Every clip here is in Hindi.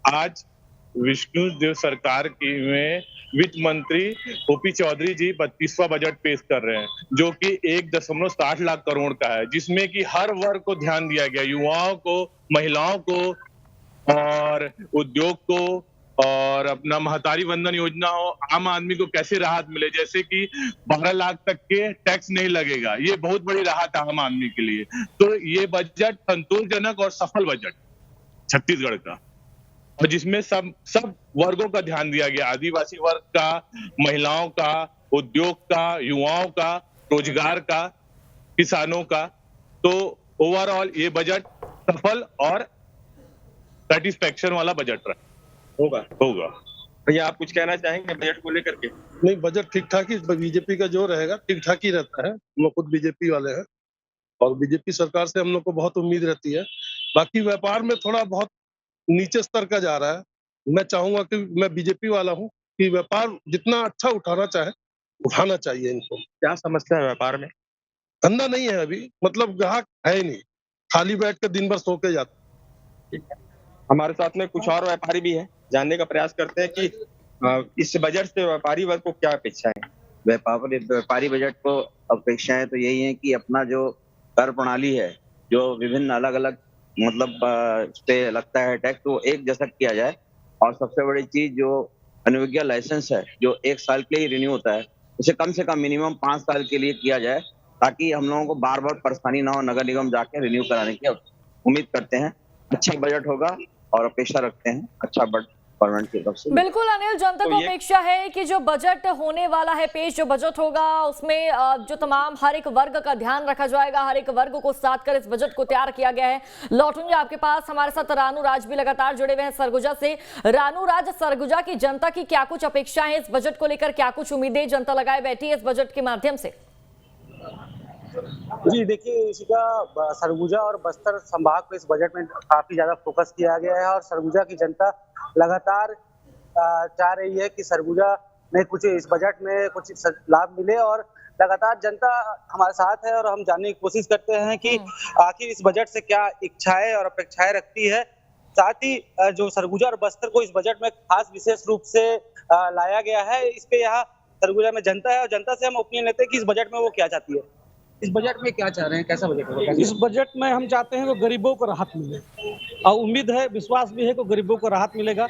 आज विष्णुदेव सरकार की में वित्त मंत्री ओपी चौधरी जी 32वां बजट पेश कर रहे हैं, जो कि 1.60 लाख करोड़ का है, जिसमें कि हर वर्ग को ध्यान दिया गया, युवाओं को, महिलाओं को और उद्योग को, और अपना महतारी वंदन योजना हो, आम आदमी को कैसे राहत मिले, जैसे कि 12 लाख तक के टैक्स नहीं लगेगा। ये बहुत बड़ी राहत है आम आदमी के लिए। तो ये बजट संतोषजनक और सफल बजट छत्तीसगढ़ का, और जिसमें सब वर्गों का ध्यान दिया गया, आदिवासी वर्ग का, महिलाओं का, उद्योग का, युवाओं का, रोजगार का, किसानों का। तो ओवरऑल ये बजट सफल और सेटिस्फैक्शन वाला बजट होगा। भैया आप कुछ कहना चाहेंगे बजट को लेकर के? नहीं, बजट ठीक ठाक ही, बीजेपी का जो रहेगा ठीक ठाक ही रहता है। हम लोग खुद बीजेपी वाले हैं और बीजेपी सरकार से हम लोग को बहुत उम्मीद रहती है। बाकी व्यापार में थोड़ा बहुत नीचे स्तर का जा रहा है। मैं चाहूंगा कि मैं बीजेपी वाला हूं कि व्यापार जितना अच्छा उठाना चाहे उठाना चाहिए इनको। क्या समस्या है व्यापार में? धंधा नहीं है अभी, मतलब ग्राहक है ही नहीं, खाली बैठ कर दिन भर सो के जाता। ठीक है, हमारे साथ में कुछ और व्यापारी भी है, जानने का प्रयास करते हैं कि इस बजट से व्यापारी वर्ग को क्या अपेक्षा है। व्यापारी बजट को अपेक्षाएं तो यही है कि अपना जो कर प्रणाली है, जो विभिन्न अलग अलग मतलब पे लगता है टैक्स, वो एक जैसा किया जाए। और सबसे बड़ी चीज जो अनुविज्ञा लाइसेंस है, जो 1 साल के लिए रिन्यू होता है, उसे कम से कम मिनिमम 5 साल के लिए किया जाए, ताकि हम लोगों को बार बार परेशानी ना हो नगर निगम जाके रिन्यू कराने की। उम्मीद करते हैं अच्छा बजट होगा और अपेक्षा रखते हैं अच्छा बजट गवर्नमेंट की तरफ से। बिल्कुल अनिल, जनता को अपेक्षा है कि जो बजट होने वाला है पेश, जो बजट होगा उसमें जो तमाम हर एक वर्ग का ध्यान रखा जाएगा, हर एक वर्ग को साथ कर इस बजट को तैयार किया गया है। लौटूंगे आपके पास, हमारे साथ रानू राज भी लगातार जुड़े हुए हैं सरगुजा से। रानू राज, सरगुजा की जनता की क्या कुछ अपेक्षाएं हैं इस बजट को लेकर, क्या कुछ उम्मीदें जनता लगाए बैठी है इस बजट के माध्यम से? जी देखिए, इसका सरगुजा और बस्तर संभाग पे इस बजट में काफी ज्यादा फोकस किया गया है और सरगुजा की जनता लगातार चाह रही है कि सरगुजा में कुछ इस बजट में कुछ लाभ मिले, और लगातार जनता हमारे साथ है और हम जानने की कोशिश करते हैं कि आखिर इस बजट से क्या इच्छाएं और अपेक्षाएं रखती है। साथ ही जो सरगुजा और बस्तर को इस बजट में खास विशेष रूप से लाया गया है, इस पे यहाँ सरगुजा में जनता है और जनता से हम ओपिनियन लेते हैं कि इस बजट में वो क्या चाहती है। इस बजट में क्या चाह रहे हैं, कैसा बजट होगा? इस बजट में हम चाहते हैं कि गरीबों को राहत मिले, और उम्मीद है, विश्वास भी है कि गरीबों को राहत मिलेगा।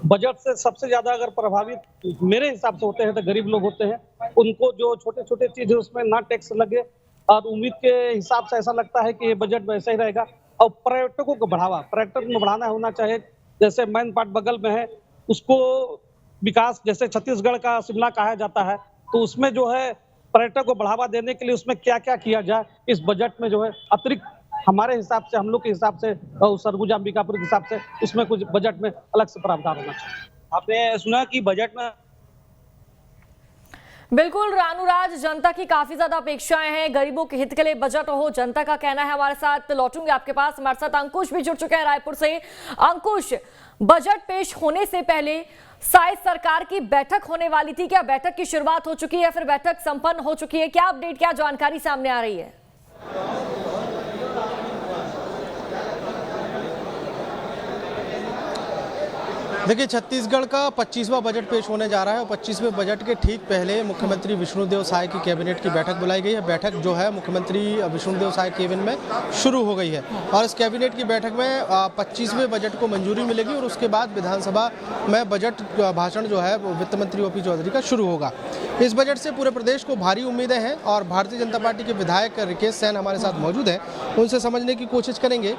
बजट से सबसे ज्यादा अगर प्रभावित मेरे हिसाब से होते हैं तो गरीब लोग होते हैं। उनको जो छोटे छोटे चीज है उसमें ना टैक्स लगे, और उम्मीद के हिसाब से ऐसा लगता है कि ये बजट वैसा ही रहेगा। और पर्यटकों को बढ़ावा, पर्यटक में बढ़ाना होना चाहिए। जैसे मैन पार्ट बगल में है, उसको विकास, जैसे छत्तीसगढ़ का शिमला कहा जाता है, तो उसमें जो है पर्यटक को बढ़ावा देने के लिए उसमें क्या क्या किया जाए, इस बजट में जो है अतिरिक्त हमारे हिसाब से, हम लोग के हिसाब से, सरगुजा अंबिकापुर के हिसाब से उसमें कुछ बजट में अलग से प्रावधान होना चाहिए। आपने सुना कि बजट में बिल्कुल रानू राज, जनता की काफी ज्यादा अपेक्षाएं हैं, गरीबों के हित के लिए बजट हो, जनता का कहना है। हमारे साथ लौटूंगे आपके पास, हमारे साथ अंकुश भी जुड़ चुके हैं रायपुर से। अंकुश, बजट पेश होने से पहले शायद सरकार की बैठक होने वाली थी, क्या बैठक की शुरुआत हो चुकी है, फिर बैठक संपन्न हो चुकी है? क्या अपडेट, क्या जानकारी सामने आ रही है? देखिए, छत्तीसगढ़ का 25वां बजट पेश होने जा रहा है और 25वें बजट के ठीक पहले मुख्यमंत्री विष्णुदेव साय की कैबिनेट की बैठक बुलाई गई है। बैठक जो है मुख्यमंत्री विष्णुदेव साय केबिन में शुरू हो गई है और इस कैबिनेट की बैठक में 25वें बजट को मंजूरी मिलेगी और उसके बाद विधानसभा में बजट भाषण जो है वो वित्त मंत्री ओपी चौधरी का शुरू होगा। इस बजट से पूरे प्रदेश को भारी उम्मीदें हैं और भारतीय जनता पार्टी के विधायक रिकेश सैन हमारे साथ मौजूद हैं, उनसे समझने की कोशिश करेंगे।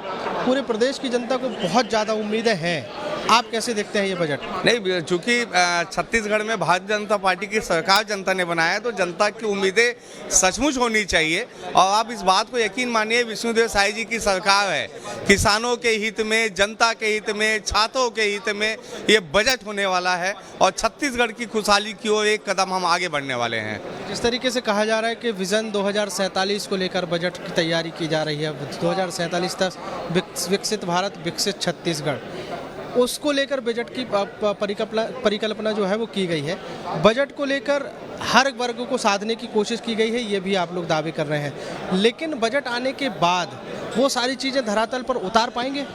पूरे प्रदेश की जनता को बहुत ज़्यादा उम्मीदें हैं, आप कैसे देखते हैं ये बजट? नहीं, चूंकि छत्तीसगढ़ में भारतीय जनता पार्टी की सरकार जनता ने बनाया है, तो जनता की उम्मीदें सचमुच होनी चाहिए। और आप इस बात को यकीन मानिए, विष्णुदेव साय जी की सरकार है, किसानों के हित में, जनता के हित में, छात्रों के हित में ये बजट होने वाला है और छत्तीसगढ़ की खुशहाली की ओर एक कदम हम आगे बढ़ने वाले हैं। जिस तरीके से कहा जा रहा है कि विजन 2047 को लेकर बजट की तैयारी की जा रही है, 2047 तक विकसित भारत, विकसित छत्तीसगढ़, उसको लेकर बजट की परिकल्पना जो है वो की गई है। बजट को लेकर हर वर्ग को साधने की कोशिश की गई है, ये भी आप लोग दावे कर रहे हैं, लेकिन बजट आने के बाद वो सारी चीज़ें धरातल पर उतार पाएंगे?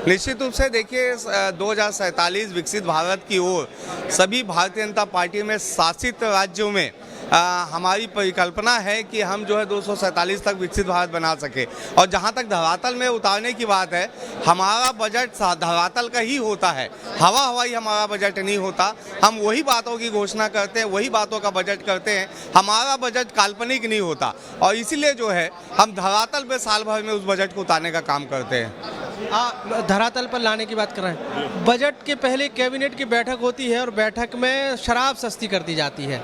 निश्चित रूप से देखिए 2047 विकसित भारत की ओर सभी भारतीय जनता पार्टी में शासित राज्यों में हमारी परिकल्पना है कि हम जो है 247 तक विकसित भारत बना सके। और जहां तक धरातल में उतारने की बात है, हमारा बजट धरातल का ही होता है, हवाई हमारा बजट नहीं होता। हम वही बातों की घोषणा करते हैं, वही बातों का बजट करते हैं, हमारा बजट काल्पनिक नहीं होता। और इसीलिए जो है हम धरातल पे साल भर में उस बजट को उतारने का काम करते हैं। धरातल पर लाने की बात कर रहे हैं। बजट के पहले कैबिनेट की बैठक होती है और बैठक में शराब सस्ती कर दी जाती है।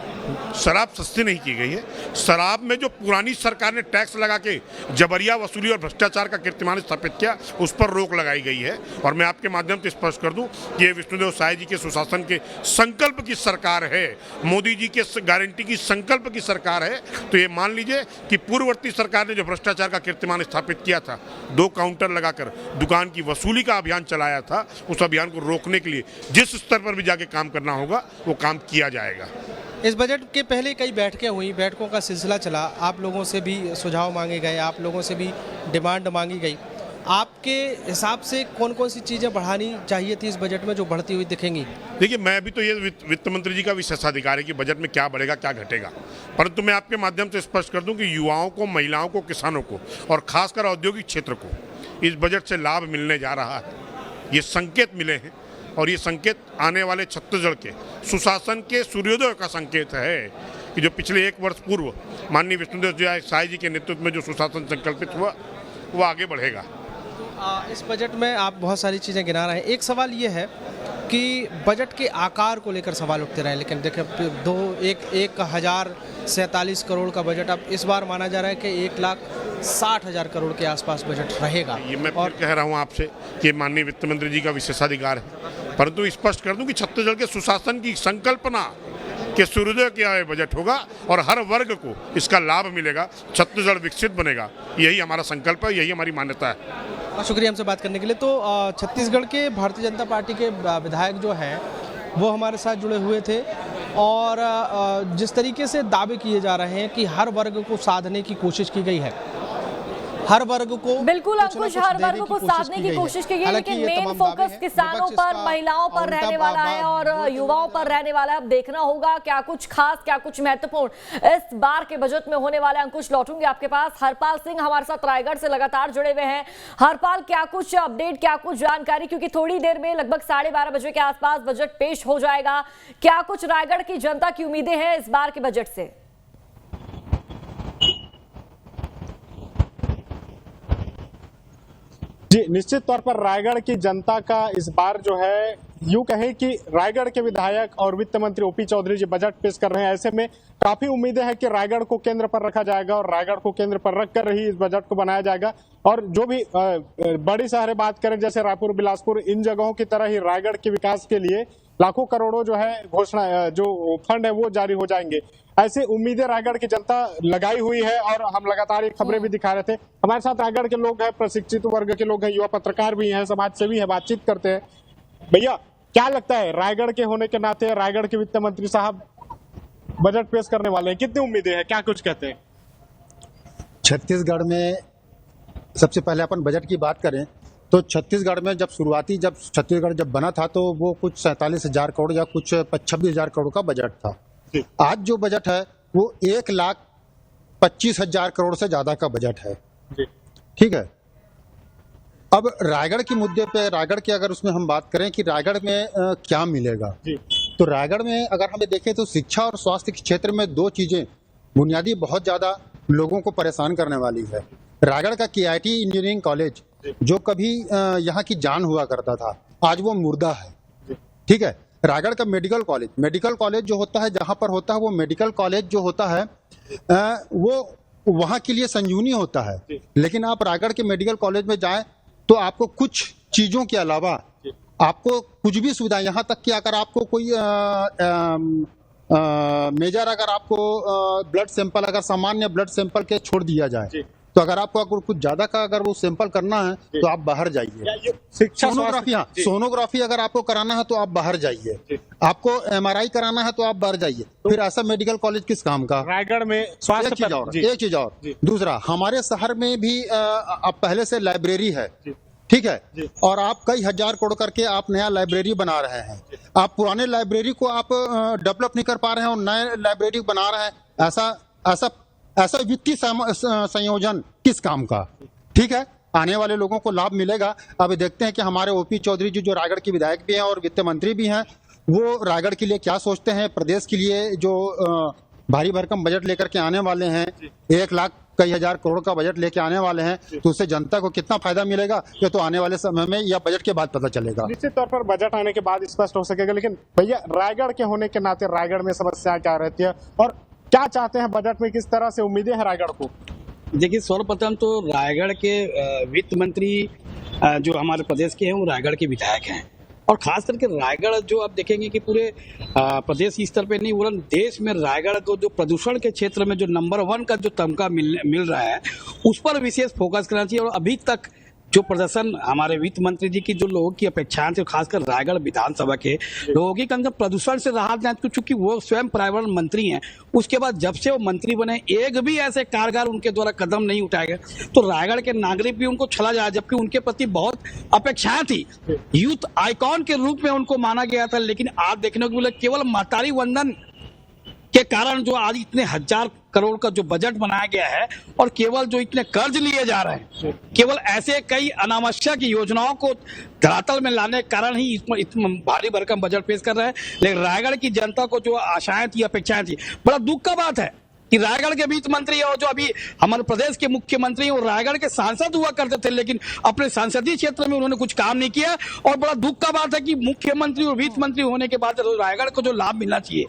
शराब सस्ती नहीं की गई है। शराब में जो पुरानी सरकार ने टैक्स लगा के जबरिया वसूली और भ्रष्टाचार का कीर्तिमान स्थापित किया, उस पर रोक लगाई गई है। और मैं आपके माध्यम से स्पष्ट कर दूं कि ये विष्णुदेव साय जी के सुशासन के संकल्प की सरकार है, मोदी जी के गारंटी की संकल्प की सरकार है। तो ये मान लीजिए कि पूर्ववर्ती सरकार ने जो भ्रष्टाचार का कीर्तिमान स्थापित किया था, 2 काउंटर लगाकर दुकान की वसूली का अभियान चलाया था, उस अभियान को रोकने के लिए जिस स्तर पर भी जाके काम करना होगा वो काम किया जाएगा। इस बजट के पहले कई बैठकें हुई, बैठकों का सिलसिला चला, आप लोगों से भी सुझाव मांगे गए, आप लोगों से भी डिमांड मांगी गई। आपके हिसाब से कौन कौन सी चीज़ें बढ़ानी चाहिए थी इस बजट में जो बढ़ती हुई दिखेंगी? देखिए, मैं भी तो ये वित्त मंत्री जी का विशेषाधिकार है कि बजट में क्या बढ़ेगा क्या घटेगा, परंतु मैं आपके माध्यम से स्पष्ट कर दूं कि युवाओं को, महिलाओं को, किसानों को और खासकर औद्योगिक क्षेत्र को इस बजट से लाभ मिलने जा रहा है। ये संकेत मिले हैं और ये संकेत आने वाले छत्तीसगढ़ के सुशासन के सूर्योदय का संकेत है कि जो पिछले 1 वर्ष पूर्व माननीय विष्णुदेव साय जी के नेतृत्व में जो सुशासन संकल्पित हुआ वो आगे बढ़ेगा। इस बजट में आप बहुत सारी चीज़ें गिना रहे हैं। एक सवाल ये है कि बजट के आकार को लेकर सवाल उठते रहे, लेकिन देखिए 1,047 करोड़ का बजट अब इस बार माना जा रहा है कि 1,60,000 करोड़ के आसपास बजट रहेगा। ये मैं और कह रहा हूँ आपसे कि माननीय वित्त मंत्री जी का विशेषाधिकार है, परंतु स्पष्ट कर दूं कि छत्तीसगढ़ के सुशासन की संकल्पना के सूर्योदय किया हुआ बजट होगा और हर वर्ग को इसका लाभ मिलेगा, छत्तीसगढ़ विकसित बनेगा। यही हमारा संकल्प है, यही हमारी मान्यता है। शुक्रिया हमसे बात करने के लिए। तो छत्तीसगढ़ के भारतीय जनता पार्टी के विधायक जो हैं वो हमारे साथ जुड़े हुए थे और जिस तरीके से दावे किए जा रहे हैं कि हर वर्ग को साधने की कोशिश की गई है, हर वर्ग को बिल्कुल अंकुश, हर वर्ग को साधने की कोशिश की गई, लेकिन मेन फोकस किसानों पर, महिलाओं पर रहने वाला है और युवाओं पर रहने वाला है। अब देखना होगा क्या कुछ खास, क्या कुछ महत्वपूर्ण इस बार के बजट में होने वाला है। अंकुश, लौटूंगे आपके पास। हरपाल सिंह हमारे साथ रायगढ़ से लगातार जुड़े हुए हैं। हरपाल, क्या कुछ अपडेट, क्या कुछ जानकारी, क्योंकि थोड़ी देर में लगभग 12:30 बजे के आसपास बजट पेश हो जाएगा। क्या कुछ रायगढ़ की जनता की उम्मीदें हैं इस बार के बजट से? जी, निश्चित तौर पर रायगढ़ की जनता का इस बार जो है, यूं कहें कि रायगढ़ के विधायक और वित्त मंत्री ओपी चौधरी जी बजट पेश कर रहे हैं। ऐसे में काफी उम्मीदें हैं कि रायगढ़ को केंद्र पर रखा जाएगा और रायगढ़ को केंद्र पर रखकर ही इस बजट को बनाया जाएगा। और जो भी बड़ी शहरें बात करें जैसे रायपुर, बिलासपुर, इन जगहों की तरह ही रायगढ़ के विकास के लिए लाखों करोड़ों जो है घोषणा, जो फंड है वो जारी हो जाएंगे। ऐसी उम्मीदें रायगढ़ की जनता लगाई हुई है और हम लगातार ये खबरें भी दिखा रहे थे। हमारे साथ रायगढ़ के लोग हैं, प्रशिक्षित वर्ग के लोग हैं, युवा पत्रकार भी हैं, समाज सेवी हैं, बातचीत करते हैं। भैया, क्या लगता है, रायगढ़ के होने के नाते रायगढ़ के वित्त मंत्री साहब बजट पेश करने वाले हैं, कितनी उम्मीदें हैं, क्या कुछ कहते हैं? छत्तीसगढ़ में सबसे पहले अपन बजट की बात करें तो छत्तीसगढ़ में जब छत्तीसगढ़ जब बना था तो वो कुछ 47,000 करोड़ या कुछ 26,000 करोड़ का बजट था। आज जो बजट है वो 1,25,000 करोड़ से ज्यादा का बजट है। ठीक है, अब रायगढ़ के मुद्दे पे, रायगढ़ की अगर उसमें हम बात करें कि रायगढ़ में क्या मिलेगा, तो रायगढ़ में अगर हमें देखें तो शिक्षा और स्वास्थ्य के क्षेत्र में 2 चीजें बुनियादी बहुत ज्यादा लोगों को परेशान करने वाली है। रायगढ़ का KIT इंजीनियरिंग कॉलेज जो कभी यहाँ की जान हुआ करता था, आज वो मुर्दा है। ठीक है, रायगढ़ का मेडिकल कॉलेज जो होता है, जहाँ पर होता है वो मेडिकल कॉलेज जो होता है वो वहाँ के लिए संजीवनी होता है। लेकिन आप रायगढ़ के मेडिकल कॉलेज में जाएं तो आपको कुछ चीजों के अलावा आपको कुछ भी सुविधा, यहाँ तक कि अगर आपको कोई मेजर, अगर आपको ब्लड सैंपल, अगर सामान्य ब्लड सैंपल के छोड़ दिया जाए तो अगर आपको अगर कुछ ज्यादा का अगर वो सैंपल करना है तो आप बाहर जाइए। सोनोग्राफी अगर आपको कराना है तो आप बाहर जाइए। आपको MRI कराना है तो आप बाहर जाइए। फिर ऐसा मेडिकल कॉलेज किस काम का? रायगढ़ में स्वास्थ्य एक चीज और, दूसरा हमारे शहर में भी अब पहले से लाइब्रेरी है, ठीक है, और आप कई हजार करोड़ करके आप नया लाइब्रेरी बना रहे हैं, आप पुराने लाइब्रेरी को आप डेवलप नहीं कर पा रहे हैं और नए लाइब्रेरी बना रहे हैं। ऐसा ऐसा ऐसा वित्तीय संयोजन किस काम का? ठीक है, आने वाले लोगों को लाभ मिलेगा। अब देखते हैं कि हमारे ओपी चौधरी जी जो रायगढ़ के विधायक भी हैं और वित्त मंत्री भी हैं, वो रायगढ़ के लिए क्या सोचते हैं, प्रदेश के लिए जो भारी भरकम बजट लेकर के आने वाले हैं, 1 लाख कई हजार करोड़ का बजट लेके आने वाले हैं, तो उससे जनता को कितना फायदा मिलेगा ये तो आने वाले समय में या बजट के बाद पता चलेगा। निश्चित तौर पर बजट आने के बाद स्पष्ट हो सकेगा। लेकिन भैया, रायगढ़ के होने के नाते रायगढ़ में समस्या क्या रहती है और क्या चाहते हैं बजट में, किस तरह से उम्मीदें हैं रायगढ़ को? देखिए, सर्वप्रथम तो रायगढ़ के वित्त मंत्री जो हमारे प्रदेश के हैं वो रायगढ़ के विधायक हैं, और खास करके रायगढ़ जो आप देखेंगे कि पूरे प्रदेश स्तर पे नहीं वरन देश में रायगढ़ को जो प्रदूषण के क्षेत्र में जो नंबर 1 का जो तमगा मिल रहा है उस पर विशेष फोकस करना चाहिए। और अभी तक जो प्रदर्शन हमारे वित्त मंत्री जी की जो लोगों की अपेक्षाएं थी, खासकर रायगढ़ विधानसभा के लोगों की, कम से कम प्रदूषण से राहत दें, चूंकि वो स्वयं पर्यावरण मंत्री हैं, उसके बाद जब से वो मंत्री बने एक भी ऐसे कारगर उनके द्वारा कदम नहीं उठाए गए, तो रायगढ़ के नागरिक भी उनको छला जाए, जबकि उनके प्रति बहुत अपेक्षाएं थी। यूथ आइकॉन के रूप में उनको माना गया था, लेकिन आज देखने को मिला केवल महतारी वंदन के कारण जो आज इतने 1000 करोड़ का जो बजट बनाया गया है और केवल जो इतने कर्ज लिए जा रहे हैं, केवल ऐसे कई अनावश्यक योजनाओं को धरातल में लाने के कारण ही इतना भारी भरकम बजट पेश कर रहे हैं। लेकिन रायगढ़ की जनता को जो आशाएं थी, अपेक्षाएं थी, बड़ा दुख का बात है कि रायगढ़ के वित्त मंत्री और जो अभी हमारे प्रदेश के मुख्यमंत्री और रायगढ़ के सांसद हुआ करते थे, लेकिन अपने संसदीय क्षेत्र में उन्होंने कुछ काम नहीं किया। और बड़ा दुख का बात है कि मुख्यमंत्री और वित्त मंत्री होने के बाद रायगढ़ को जो लाभ मिलना चाहिए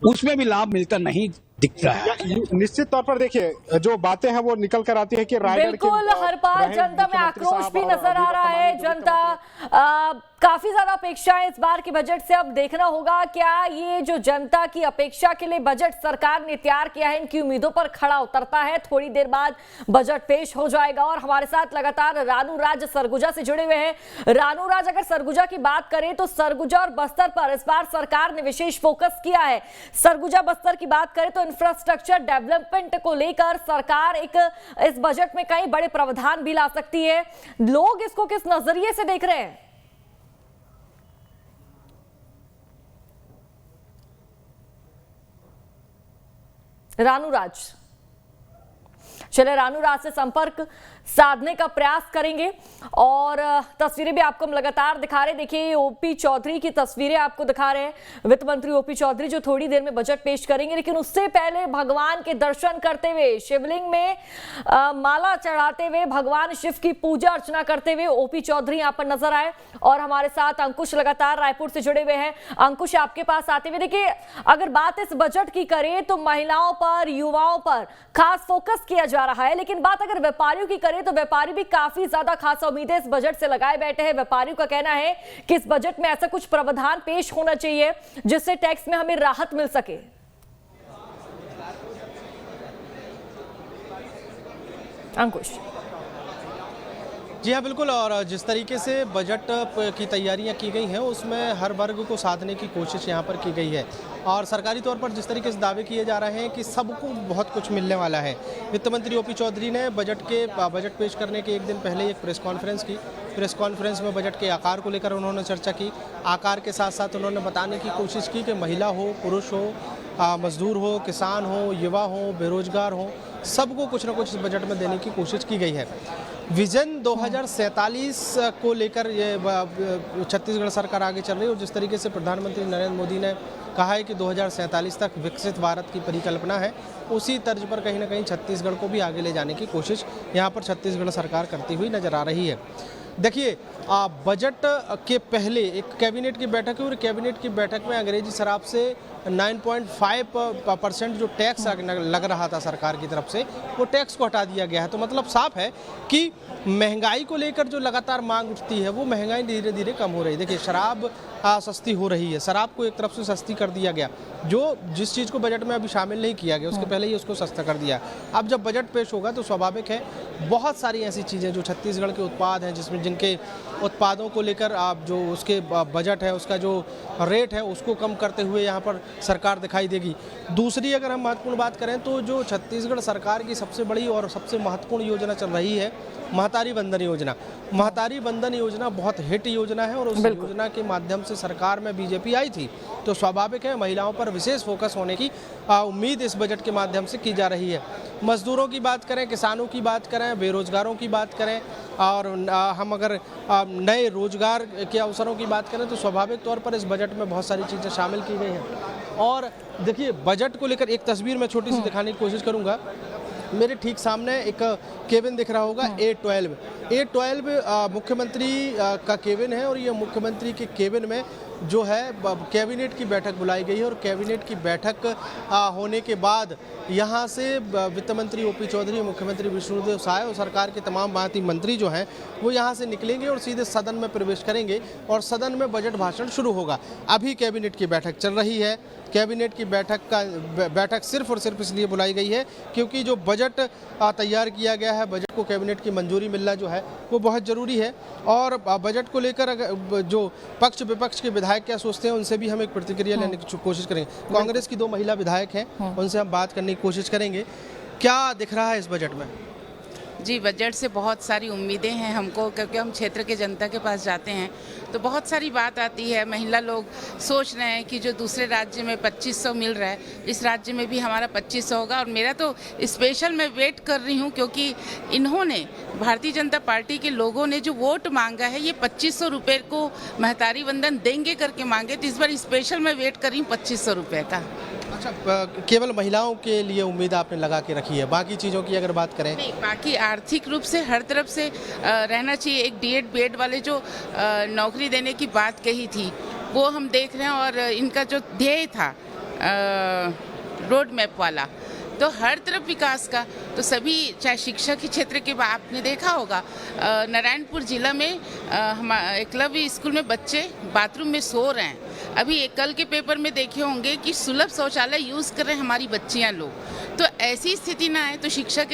उसमें भी लाभ मिलता नहीं दिख रहा है। निश्चित तौर पर देखिए, जो बातें हैं वो निकल कर आती है कि रायगढ़ बिल्कुल हर बार जनता में आक्रोश भी नजर आ रहा है। जनता काफी ज्यादा अपेक्षाएं इस बार के बजट से। अब देखना होगा क्या ये जो जनता की अपेक्षा के लिए बजट सरकार ने तैयार किया है इनकी उम्मीदों पर खड़ा उतरता है। थोड़ी देर बाद बजट पेश हो जाएगा और हमारे साथ लगातार रानू राज सरगुजा से जुड़े हुए हैं। रानू राज, अगर सरगुजा की बात करें तो सरगुजा और बस्तर पर इस बार सरकार ने विशेष फोकस किया है। सरगुजा बस्तर की बात करें तो इंफ्रास्ट्रक्चर डेवलपमेंट को लेकर सरकार इस बजट में कई बड़े प्रावधान भी ला सकती है। लोग इसको किस नजरिए से देख रहे हैं? रानू राज, चले रानू राज से संपर्क साधने का प्रयास करेंगे और तस्वीरें भी आपको हम लगातार दिखा रहे हैं। देखिए, ओपी चौधरी की तस्वीरें आपको दिखा रहे हैं। वित्त मंत्री ओपी चौधरी जो थोड़ी देर में बजट पेश करेंगे, लेकिन उससे पहले भगवान के दर्शन करते हुए, शिवलिंग में माला चढ़ाते हुए, भगवान शिव की पूजा अर्चना करते हुए ओपी चौधरी यहाँ पर नजर आए। और हमारे साथ अंकुश लगातार रायपुर से जुड़े हुए हैं। अंकुश, आपके पास आते हुए, देखिए अगर बात इस बजट की करें तो महिलाओं पर, युवाओं पर खास फोकस किया जा रहा है, लेकिन बात अगर व्यापारियों की तो व्यापारी भी काफी ज्यादा खास उम्मीदें इस बजट से लगाए बैठे हैं। व्यापारियों का कहना है कि इस बजट में ऐसा कुछ प्रावधान पेश होना चाहिए जिससे टैक्स में हमें राहत मिल सके। अंकुश। जी हाँ, बिल्कुल। और जिस तरीके से बजट की तैयारियां की गई हैं उसमें हर वर्ग को साधने की कोशिश यहाँ पर की गई है और सरकारी तौर पर जिस तरीके से दावे किए जा रहे हैं कि सबको बहुत कुछ मिलने वाला है। वित्त मंत्री ओपी चौधरी ने बजट पेश करने के एक दिन पहले एक प्रेस कॉन्फ्रेंस की। प्रेस कॉन्फ्रेंस में बजट के आकार को लेकर उन्होंने चर्चा की। आकार के साथ साथ उन्होंने बताने की कोशिश की कि महिला हो, पुरुष हो, मजदूर हो, किसान हो, युवा हो, बेरोजगार हो, सबको कुछ ना कुछ इस बजट में देने की कोशिश की गई है। विजन 2047 को लेकर ये छत्तीसगढ़ सरकार आगे चल रही है और जिस तरीके से प्रधानमंत्री नरेंद्र मोदी ने कहा है कि 2047 तक विकसित भारत की परिकल्पना है, उसी तर्ज पर कहीं ना कहीं छत्तीसगढ़ को भी आगे ले जाने की कोशिश यहाँ पर छत्तीसगढ़ सरकार करती हुई नजर आ रही है। देखिए, बजट के पहले एक कैबिनेट की बैठक हुई और कैबिनेट की बैठक में अंग्रेजी शराब से 9.5% जो टैक्स लग रहा था सरकार की तरफ से, वो टैक्स को हटा दिया गया है। तो मतलब साफ है कि महंगाई को लेकर जो लगातार मांग उठती है वो महंगाई धीरे धीरे कम हो रही है। देखिए, शराब सस्ती हो रही है, शराब को एक तरफ से सस्ती कर दिया गया, जो जिस चीज़ को बजट में अभी शामिल नहीं किया गया उसके पहले ही उसको सस्ता कर दिया। अब जब बजट पेश होगा तो स्वाभाविक है बहुत सारी ऐसी चीज़ें जो छत्तीसगढ़ के उत्पाद हैं, जिसमें जिनके उत्पादों को लेकर आप जो उसके बजट है, उसका जो रेट है उसको कम करते हुए यहाँ पर सरकार दिखाई देगी। दूसरी अगर हम महत्वपूर्ण बात करें तो जो छत्तीसगढ़ सरकार की सबसे बड़ी और सबसे महत्वपूर्ण योजना चल रही है, महतारी वंदन योजना। महतारी वंदन योजना बहुत हिट योजना है और उस योजना के माध्यम से सरकार में बीजेपी आई थी, तो स्वाभाविक है महिलाओं पर विशेष फोकस होने की उम्मीद इस बजट के माध्यम से की जा रही है। मजदूरों की बात करें, किसानों की बात करें, बेरोजगारों की बात करें और हम अगर नए रोजगार के अवसरों की बात करें तो स्वाभाविक तौर पर इस बजट में बहुत सारी चीज़ें शामिल की गई हैं। और देखिए बजट को लेकर एक तस्वीर मैं छोटी सी दिखाने की कोशिश करूंगा। मेरे ठीक सामने एक केबिन दिख रहा होगा A12 मुख्यमंत्री का केबिन है और ये मुख्यमंत्री के केबिन में जो है कैबिनेट की बैठक बुलाई गई है और कैबिनेट की बैठक होने के बाद यहाँ से वित्त मंत्री ओपी चौधरी, मुख्यमंत्री विष्णुदेव साय और सरकार के तमाम महाती मंत्री जो हैं वो यहाँ से निकलेंगे और सीधे सदन में प्रवेश करेंगे और सदन में बजट भाषण शुरू होगा। अभी कैबिनेट की बैठक चल रही है। कैबिनेट की बैठक सिर्फ और सिर्फ इसलिए बुलाई गई है क्योंकि जो बजट तैयार किया गया है, बजट को कैबिनेट की मंजूरी मिलना जो है वो बहुत ज़रूरी है। और बजट को लेकर जो पक्ष विपक्ष के विधायक क्या सोचते हैं उनसे भी हम एक प्रतिक्रिया लेने की कोशिश करेंगे। कांग्रेस की 2 महिला विधायक हैं, उनसे हम बात करने की कोशिश करेंगे। क्या दिख रहा है इस बजट में? जी, बजट से बहुत सारी उम्मीदें हैं हमको, क्योंकि हम क्षेत्र के जनता के पास जाते हैं तो बहुत सारी बात आती है। महिला लोग सोच रहे हैं कि जो दूसरे राज्य में 2500 मिल रहा है, इस राज्य में भी हमारा 2500 होगा। और मेरा तो स्पेशल मैं वेट कर रही हूँ क्योंकि इन्होंने भारतीय जनता पार्टी के लोगों ने जो वोट मांगा है ये 2500 रुपये को महतारी वंदन देंगे करके मांगे, तो इस बार स्पेशल मैं वेट कर रही हूँ 2500 रुपये का। अच्छा, केवल महिलाओं के लिए उम्मीद आपने लगा के रखी है, बाकी चीज़ों की अगर बात करें? नहीं, बाकी आर्थिक रूप से हर तरफ से रहना चाहिए। एक D.Ed B.Ed वाले जो नौकरी देने की बात कही थी वो हम देख रहे हैं और इनका जो ध्येय था रोड मैप वाला, तो हर तरफ विकास का, तो सभी चाहे शिक्षा के क्षेत्र के आपने देखा होगा नारायणपुर जिला में एकलव्य स्कूल में बच्चे बाथरूम में सो रहे हैं। अभी एक कल के पेपर में देखे होंगे कि सुलभ शौचालय यूज़ कर रहे हैं हमारी बच्चियां लोग। तो ऐसी स्थिति ना आए, तो शिक्षा के